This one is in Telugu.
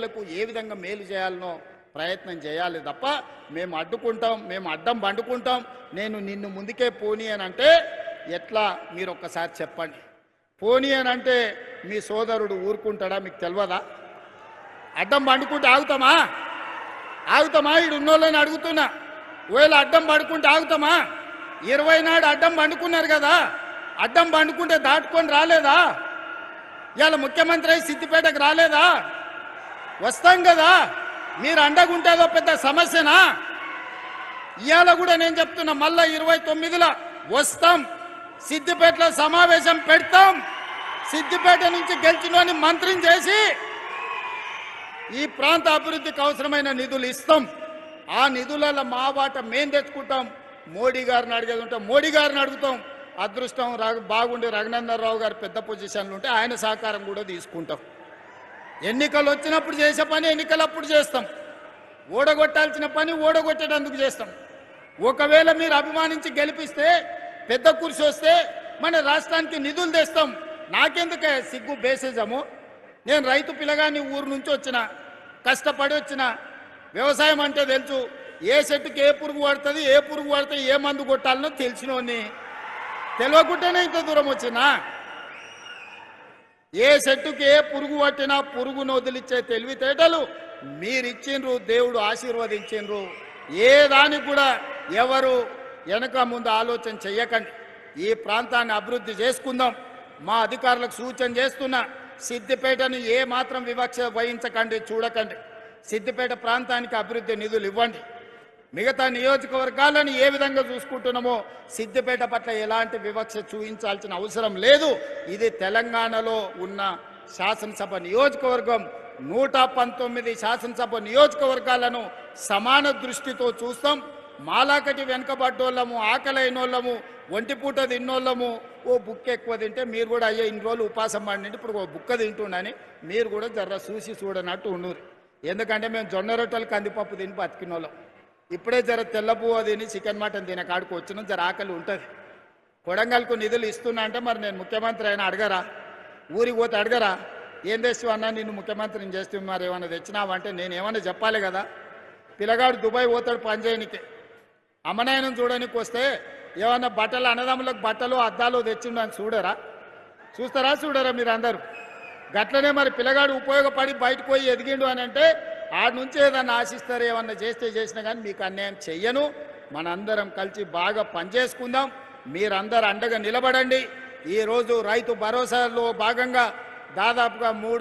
లకు ఏ విధంగా మేలు చేయాలనో ప్రయత్నం చేయాలి తప్ప మేము అడ్డుకుంటాం, మేము అడ్డం బండుకుంటాం, నేను నిన్ను ముందుకే పోనీ అని అంటే ఎట్లా మీరు ఒక్కసారి చెప్పండి. పోనీ అని అంటే మీ సోదరుడు ఊరుకుంటాడా? మీకు తెలియదా? అడ్డం బండుకుంటే ఆగుతామా? ఈడు ఉన్నోళ్ళని అడుగుతున్నా, ఒకవేళ అడ్డం పడుకుంటే ఆగుతామా? 20 నాడు అడ్డం బండుకున్నారు కదా, అడ్డం బండుకుంటే దాటుకొని రాలేదా? ఇవాళ ముఖ్యమంత్రి అయి సిద్దిపేటకు రాలేదా? వస్తాం కదా. మీరు అండగుంటేదో పెద్ద సమస్యనా? ఇవాళ కూడా నేను చెప్తున్నా, మళ్ళా 29లో వస్తాం, సిద్దిపేటలో సమావేశం పెడతాం, సిద్దిపేట నుంచి గెలిచినోని మంత్రిని చేసి ఈ ప్రాంత అభివృద్ధికి అవసరమైన నిధులు ఇస్తాం. ఆ నిధులలో మా వాట మేం తెచ్చుకుంటాం. మోడీ గారిని అడిగేది ఉంటే మోడీ గారిని అడుగుతాం. అదృష్టం బాగుండి రఘునందన్ రావు గారు పెద్ద పొజిషన్లు ఉంటే ఆయన సహకారం కూడా తీసుకుంటాం. ఎన్నికలు వచ్చినప్పుడు చేసే పని ఎన్నికలప్పుడు చేస్తాం, ఓడగొట్టాల్సిన పని ఓడగొట్టేటందుకు చేస్తాం. ఒకవేళ మీరు అభిమానించి గెలిపిస్తే పెద్ద కుర్చీ వస్తే మన రాష్ట్రానికి నిధులు తెస్తాం. నాకెందుకే సిగ్గు బేసిజము? నేను రైతు పిల్లగాని ఊరు నుంచి వచ్చిన, కష్టపడి వచ్చిన, వ్యవసాయం అంటే తెలుసు. ఏ చెట్టుకి ఏ పురుగు పడుతుంది, ఏ పురుగు పడితే ఏ మందు కొట్టాలనో తెలిసినోని, తెలియకుండానే ఇంత దూరం వచ్చినా. ఏ చెట్టుకి ఏ పురుగు పట్టినా పురుగును వదిలిచ్చే తెలివితేటలు మీరిచ్చిండ్రు, దేవుడు ఆశీర్వదించిండ్రు. ఏ దానికి కూడా ఎవరు వెనక ముందు ఆలోచన చెయ్యకండి. ఈ ప్రాంతాన్ని అభివృద్ధి చేసుకుందాం. మా అధికారులకు సూచన చేస్తున్నా, సిద్దిపేటను ఏ మాత్రం వివక్ష వహించకండి, చూడకండి. సిద్దిపేట ప్రాంతానికి అభివృద్ధి నిధులు ఇవ్వండి. మిగతా నియోజకవర్గాలను ఏ విధంగా చూసుకుంటున్నామో సిద్దిపేట పట్ల ఎలాంటి వివక్ష చూపించాల్సిన అవసరం లేదు. ఇది తెలంగాణలో ఉన్న శాసనసభ నియోజకవర్గం. 119 శాసనసభ నియోజకవర్గాలను సమాన దృష్టితో చూస్తాం. మాలాకటి వెనకబడ్డోళ్ళము, ఆకలైనోళ్ళము, ఒంటిపూట తిన్నోళ్ళము, ఓ బుక్క ఎక్కువ తింటే మీరు కూడా అయ్యే ఇన్ని రోజులు ఉపాసం పండి ఇప్పుడు ఓ బుక్క తింటుండని మీరు కూడా జర్ర చూసి చూడనట్టు ఉండరు. ఎందుకంటే మేము జొన్న రొట్టెలు కందిపప్పు తిని బతికినోళ్ళం. ఇప్పుడే జర తెల్లపువ్వ తిని చికెన్ మటన్ తినే కాడికి వచ్చిన జర ఆకలి ఉంటుంది. కొడంగల్కు నిధులు ఇస్తున్నా అంటే మరి నేను ముఖ్యమంత్రి అయినా అడగరా? ఊరికి పోతే అడగరా? ఏం తెస్తావు అన్నా, నిన్ను ముఖ్యమంత్రిని చేస్తే మరి ఏమన్నా తెచ్చినావంటే నేను ఏమన్నా చెప్పాలి కదా. పిల్లగాడు దుబాయ్ పోతాడు పని చేయనికి, అమ్మనాయనం చూడడానికి వస్తే ఏమన్నా బట్టలు, అన్నదమ్ములకు బట్టలు అద్దాలు తెచ్చిండు అని చూడరా? చూడరా మీరు అందరూ? గట్లనే మరి పిల్లగాడు ఉపయోగపడి బయటకు పోయి ఎదిగిండు అని అంటే ఆడ నుంచి ఏదన్నా ఆశిస్తారు. ఏమన్నా చేసినా కానీ మీకు అన్యాయం చెయ్యను. మనందరం కలిసి బాగా పనిచేసుకుందాం. మీరందరూ అండగా నిలబడండి. ఈరోజు రైతు భరోసాలో భాగంగా దాదాపుగా 3